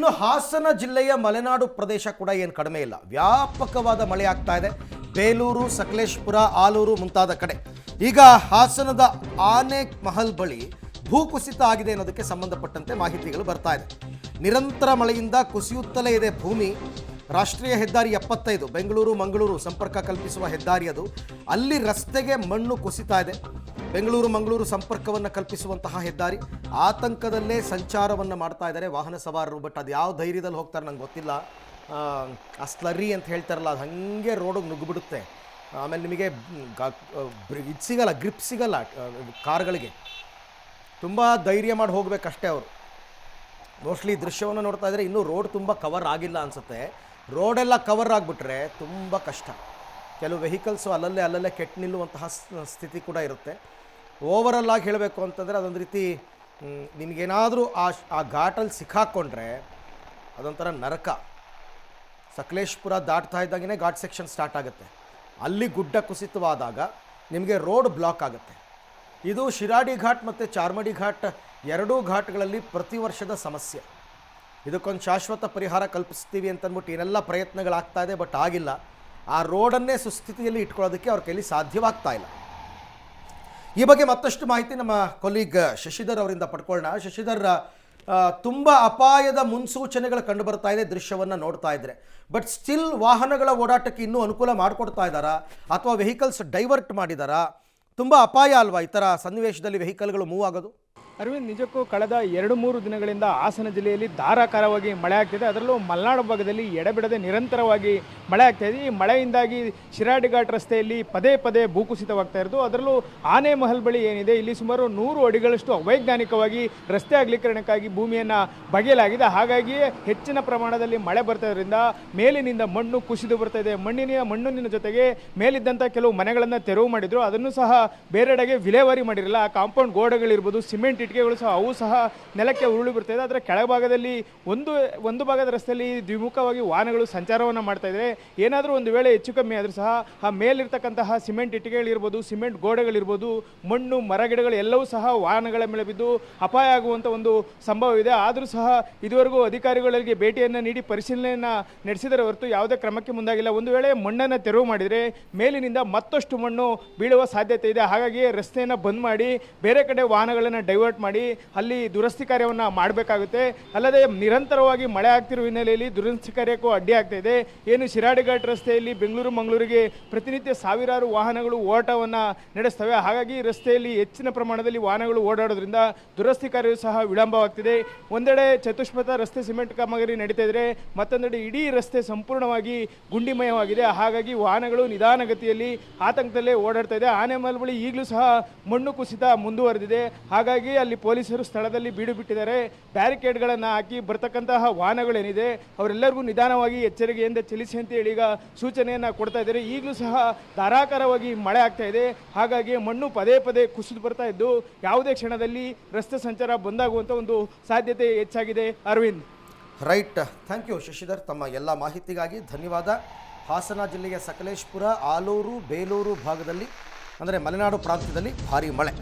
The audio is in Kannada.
ಇನ್ನು ಹಾಸನ ಜಿಲ್ಲೆಯ ಮಲೆನಾಡು ಪ್ರದೇಶ ಕೂಡ ಏನು ಕಡಿಮೆ ಇಲ್ಲ, ವ್ಯಾಪಕವಾದ ಮಳೆ ಆಗ್ತಾ ಇದೆ. ಬೇಲೂರು, ಸಕಲೇಶಪುರ, ಆಲೂರು ಮುಂತಾದ ಕಡೆ. ಈಗ ಹಾಸನದ ಆನೆ ಮಹಲ್ ಬಳಿ ಭೂಕುಸಿತ ಆಗಿದೆ ಅನ್ನೋದಕ್ಕೆ ಸಂಬಂಧಪಟ್ಟಂತೆ ಮಾಹಿತಿಗಳು ಬರ್ತಾ ಇದೆ. ನಿರಂತರ ಮಳೆಯಿಂದ ಕುಸಿಯುತ್ತಲೇ ಇದೆ ಭೂಮಿ. ರಾಷ್ಟ್ರೀಯ ಹೆದ್ದಾರಿ 75 ಬೆಂಗಳೂರು ಮಂಗಳೂರು ಸಂಪರ್ಕ ಕಲ್ಪಿಸುವ ಹೆದ್ದಾರಿ ಅದು. ಅಲ್ಲಿ ರಸ್ತೆಗೆ ಮಣ್ಣು ಕುಸಿತಾ ಇದೆ. ಬೆಂಗಳೂರು ಮಂಗಳೂರು ಸಂಪರ್ಕವನ್ನು ಕಲ್ಪಿಸುವಂತಹ ಹೆದ್ದಾರಿ ಆತಂಕದಲ್ಲೇ ಸಂಚಾರವನ್ನು ಮಾಡ್ತಾ ಇದ್ದಾರೆ ವಾಹನ ಸವಾರರು. ಬಟ್ ಅದು ಯಾವ ಧೈರ್ಯದಲ್ಲಿ ಹೋಗ್ತಾರೆ ನಂಗೆ ಗೊತ್ತಿಲ್ಲ. ಆ ಸ್ಲರಿ ಅಂತ ಹೇಳ್ತಾರಲ್ಲ, ಅದು ಹಾಗೆ ರೋಡಿಗೆ ನುಗ್ಗಿಬಿಡುತ್ತೆ. ಆಮೇಲೆ ನಿಮಗೆ ಇದು ಸಿಗಲ್ಲ, ಗ್ರಿಪ್ ಸಿಗಲ್ಲ ಕಾರ್ಗಳಿಗೆ. ತುಂಬ ಧೈರ್ಯ ಮಾಡಿ ಹೋಗಬೇಕಷ್ಟೇ ಅವರು. ಮೋಸ್ಟ್ಲಿ ದೃಶ್ಯವನ್ನು ನೋಡ್ತಾ ಇದ್ದರೆ ಇನ್ನೂ ರೋಡ್ ತುಂಬ ಕವರ್ ಆಗಿಲ್ಲ ಅನಿಸುತ್ತೆ. ರೋಡೆಲ್ಲ ಕವರ್ ಆಗಿಬಿಟ್ರೆ ತುಂಬ ಕಷ್ಟ. ಕೆಲವು ವೆಹಿಕಲ್ಸು ಅಲ್ಲಲ್ಲೇ ಕೆಟ್ಟು ನಿಲ್ಲುವಂತಹ ಸ್ಥಿತಿ ಕೂಡ ಇರುತ್ತೆ. ಓವರಲ್ ಆಗಿ ಹೇಳಬೇಕು ಅಂತಂದರೆ ಅದೊಂದು ರೀತಿ ನಿಮಗೇನಾದರೂ ಆ ಘಾಟಲ್ಲಿ ಸಿಕ್ಕಾಕ್ಕೊಂಡ್ರೆ ಅದೊಂಥರ ನರಕ. ಸಕಲೇಶಪುರ ದಾಟ್ತಾ ಇದ್ದಾಗೇ ಘಾಟ್ ಸೆಕ್ಷನ್ ಸ್ಟಾರ್ಟ್ ಆಗುತ್ತೆ. ಅಲ್ಲಿ ಗುಡ್ಡ ಕುಸಿತವಾದಾಗ ನಿಮಗೆ ರೋಡ್ ಬ್ಲಾಕ್ ಆಗುತ್ತೆ. ಇದು ಶಿರಾಡಿ ಘಾಟ್ ಮತ್ತು ಚಾರ್ಮಡಿ ಘಾಟ್ ಎರಡೂ ಘಾಟ್ಗಳಲ್ಲಿ ಪ್ರತಿ ವರ್ಷದ ಸಮಸ್ಯೆ. ಇದಕ್ಕೊಂದು ಶಾಶ್ವತ ಪರಿಹಾರ ಕಲ್ಪಿಸ್ತೀವಿ ಅಂತಂದ್ಬಿಟ್ಟು ಏನೆಲ್ಲ ಪ್ರಯತ್ನಗಳಾಗ್ತಾ ಇದೆ, ಬಟ್ ಆಗಿಲ್ಲ. ಆ ರೋಡನ್ನೇ ಸುಸ್ಥಿತಿಯಲ್ಲಿ ಇಟ್ಕೊಳ್ಳೋದಕ್ಕೆ ಅವ್ರ ಕೈಲಿ ಸಾಧ್ಯವಾಗ್ತಾ ಇಲ್ಲ. ಈ ಬಗ್ಗೆ ಮತ್ತಷ್ಟು ಮಾಹಿತಿ ನಮ್ಮ ಕೊಲೀಗ್ ಶಶಿಧರ್ ಅವರಿಂದ ಪಡ್ಕೊಳ್ಳೋಣ. ಶಶಿಧರ್, ತುಂಬ ಅಪಾಯದ ಮುನ್ಸೂಚನೆಗಳು ಕಂಡು ಬರ್ತಾ ಇದೆ ದೃಶ್ಯವನ್ನು ನೋಡ್ತಾ ಇದ್ರೆ. ಬಟ್ ಸ್ಟಿಲ್ ವಾಹನಗಳ ಓಡಾಟಕ್ಕೆ ಇನ್ನೂ ಅನುಕೂಲ ಮಾಡಿಕೊಡ್ತಾ ಇದ್ದಾರಾ ಅಥವಾ ವೆಹಿಕಲ್ಸ್ ಡೈವರ್ಟ್ ಮಾಡಿದಾರಾ? ತುಂಬ ಅಪಾಯ ಅಲ್ವಾ ಈ ಥರ ಸನ್ನಿವೇಶದಲ್ಲಿ ವೆಹಿಕಲ್ಗಳು ಮೂವ್ ಆಗೋದು? ಅರವಿಂದ್, ನಿಜಕ್ಕೂ ಕಳೆದ 2-3 ದಿನಗಳಿಂದ ಹಾಸನ ಜಿಲ್ಲೆಯಲ್ಲಿ ಧಾರಾಕಾರವಾಗಿ ಮಳೆ ಆಗ್ತಿದೆ. ಅದರಲ್ಲೂ ಮಲೆನಾಡು ಭಾಗದಲ್ಲಿ ಎಡೆಬಿಡದೆ ನಿರಂತರವಾಗಿ ಮಳೆ ಆಗ್ತಾಯಿದೆ. ಈ ಮಳೆಯಿಂದಾಗಿ ಶಿರಾಡಿ ಘಾಟ್ ರಸ್ತೆಯಲ್ಲಿ ಪದೇ ಪದೇ ಭೂಕುಸಿತವಾಗ್ತಾ ಇರೋದು. ಅದರಲ್ಲೂ ಆನೆ ಮಹಲ್ ಬಳಿ ಏನಿದೆ, ಇಲ್ಲಿ ಸುಮಾರು 100 ಅಡಿಗಳಷ್ಟು ಅವೈಜ್ಞಾನಿಕವಾಗಿ ರಸ್ತೆ ಅಗಲೀಕರಣಕ್ಕಾಗಿ ಭೂಮಿಯನ್ನು ಬಗೆಯಲಾಗಿದೆ. ಹಾಗಾಗಿ ಹೆಚ್ಚಿನ ಪ್ರಮಾಣದಲ್ಲಿ ಮಳೆ ಬರ್ತಾಯಿದ್ರಿಂದ ಮೇಲಿನಿಂದ ಮಣ್ಣು ಕುಸಿದು ಬರ್ತಾ ಇದೆ. ಮಣ್ಣಿನ ಜೊತೆಗೆ ಮೇಲಿದ್ದಂಥ ಕೆಲವು ಮನೆಗಳನ್ನು ತೆರವು ಮಾಡಿದ್ರು. ಅದನ್ನು ಸಹ ಬೇರೆಡೆಗೆ ವಿಲೇವಾರಿ ಮಾಡಿರಲಿಲ್ಲ. ಆ ಕಾಂಪೌಂಡ್ ಗೋಡೆಗಳಿರ್ಬೋದು, ಸಿಮೆಂಟ್ ಇಟ್ಟಿಗೆಗಳು ಸಹ ಅವು ಸಹ ನೆಲಕ್ಕೆ ಉರುಳಿ ಬರ್ತಾ ಇದೆ. ಅದರ ಕೆಳಭಾಗದಲ್ಲಿ ಒಂದು ಭಾಗದ ರಸ್ತೆಯಲ್ಲಿ ದ್ವಿಮುಖವಾಗಿ ವಾಹನಗಳು ಸಂಚಾರವನ್ನು ಮಾಡ್ತಾ ಇದ್ದಾರೆ. ಏನಾದರೂ ಒಂದು ವೇಳೆ ಹೆಚ್ಚು ಕಮ್ಮಿ ಆದರೂ ಸಹ ಆ ಮೇಲಿರ್ತಕ್ಕಂತಹ ಸಿಮೆಂಟ್ ಇಟ್ಟಿಗೆಗಳಿರ್ಬೋದು, ಸಿಮೆಂಟ್ ಗೋಡೆಗಳಿರ್ಬೋದು, ಮಣ್ಣು ಮರಗಿಡಗಳು ಎಲ್ಲವೂ ಸಹ ವಾಹನಗಳ ಮೇಲೆ ಬಿದ್ದು ಅಪಾಯ ಆಗುವಂಥ ಒಂದು ಸಂಭವವಿದೆ. ಆದರೂ ಸಹ ಇದುವರೆಗೂ ಅಧಿಕಾರಿಗಳಿಗೆ ಭೇಟಿಯನ್ನು ನೀಡಿ ಪರಿಶೀಲನೆಯನ್ನು ನಡೆಸಿದರೆ ಹೊರತು ಯಾವುದೇ ಕ್ರಮಕ್ಕೆ ಮುಂದಾಗಿಲ್ಲ. ಒಂದು ವೇಳೆ ಮಣ್ಣನ್ನು ತೆರವು ಮಾಡಿದರೆ ಮೇಲಿನಿಂದ ಮತ್ತಷ್ಟು ಮಣ್ಣು ಬೀಳುವ ಸಾಧ್ಯತೆ ಇದೆ. ಹಾಗಾಗಿ ರಸ್ತೆಯನ್ನು ಬಂದ್ ಮಾಡಿ ಬೇರೆ ಕಡೆ ವಾಹನಗಳನ್ನು ಡೈವರ್ಟ್ ಮಾಡಿ ಅಲ್ಲಿ ದುರಸ್ತಿ ಕಾರ್ಯವನ್ನು ಮಾಡಬೇಕಾಗುತ್ತೆ. ಅಲ್ಲದೆ ನಿರಂತರವಾಗಿ ಮಳೆ ಆಗ್ತಿರುವ ಹಿನ್ನೆಲೆಯಲ್ಲಿ ದುರಸ್ತಿ ಕಾರ್ಯಕ್ಕೂ ಅಡ್ಡಿ ಆಗ್ತಾ ಇದೆ. ಏನು ಶಿರಾಡಿ ಘಾಟ್ ರಸ್ತೆಯಲ್ಲಿ ಬೆಂಗಳೂರು ಮಂಗಳೂರಿಗೆ ಪ್ರತಿನಿತ್ಯ ಸಾವಿರಾರು ವಾಹನಗಳು ಓಟವನ್ನು ನಡೆಸ್ತವೆ. ಹಾಗಾಗಿ ರಸ್ತೆಯಲ್ಲಿ ಹೆಚ್ಚಿನ ಪ್ರಮಾಣದಲ್ಲಿ ವಾಹನಗಳು ಓಡಾಡೋದ್ರಿಂದ ದುರಸ್ತಿ ಕಾರ್ಯವೂ ಸಹ ವಿಳಂಬವಾಗ್ತಿದೆ. ಒಂದೆಡೆ ಚತುಷ್ಪಥ ರಸ್ತೆ ಸಿಮೆಂಟ್ ಕಾಮಗಾರಿ ನಡೀತಾ ಇದ್ರೆ, ಮತ್ತೊಂದೆಡೆ ಇಡೀ ರಸ್ತೆ ಸಂಪೂರ್ಣವಾಗಿ ಗುಂಡಿಮಯವಾಗಿದೆ. ಹಾಗಾಗಿ ವಾಹನಗಳು ನಿಧಾನಗತಿಯಲ್ಲಿ ಆತಂಕದಲ್ಲೇ ಓಡಾಡ್ತಾ ಇದೆ. ಆನೆ ಮಹಲ್ ಬಳಿ ಈಗಲೂ ಸಹ ಮಣ್ಣು ಕುಸಿತ ಮುಂದುವರೆದಿದೆ. ಹಾಗಾಗಿ ಅಲ್ಲಿ ಪೊಲೀಸರು ಸ್ಥಳದಲ್ಲಿ ಬೀಡು ಬಿಟ್ಟಿದ್ದಾರೆ. ಬ್ಯಾರಿಕೇಡ್ಗಳನ್ನು ಹಾಕಿ ಬರ್ತಕ್ಕಂತಹ ವಾಹನಗಳೇನಿದೆ ಅವರೆಲ್ಲರಿಗೂ ನಿಧಾನವಾಗಿ ಎಚ್ಚರಿಕೆಯಿಂದ ಚಲಿಸಿ ಅಂತ ಹೇಳಿ ಈಗ ಸೂಚನೆಯನ್ನು ಕೊಡ್ತಾ ಇದ್ದಾರೆ. ಈಗಲೂ ಸಹ ಧಾರಾಕಾರವಾಗಿ ಮಳೆ ಆಗ್ತಾ ಇದೆ. ಹಾಗಾಗಿ ಮಣ್ಣು ಪದೇ ಪದೇ ಕುಸಿದು ಬರ್ತಾ ಇದ್ದು ಯಾವುದೇ ಕ್ಷಣದಲ್ಲಿ ರಸ್ತೆ ಸಂಚಾರ ಬಂದಾಗುವಂಥ ಒಂದು ಸಾಧ್ಯತೆ ಹೆಚ್ಚಾಗಿದೆ. Arvind, right, thank you Shashidhar, ತಮ್ಮ ಎಲ್ಲ ಮಾಹಿತಿಗಾಗಿ ಧನ್ಯವಾದ. ಹಾಸನ ಜಿಲ್ಲೆಯ ಸಕಲೇಶಪುರ, ಆಲೂರು, ಬೇಲೂರು ಭಾಗದಲ್ಲಿ ಅಂದರೆ ಮಲೆನಾಡು ಪ್ರಾಂತ್ಯದಲ್ಲಿ ಭಾರೀ ಮಳೆ.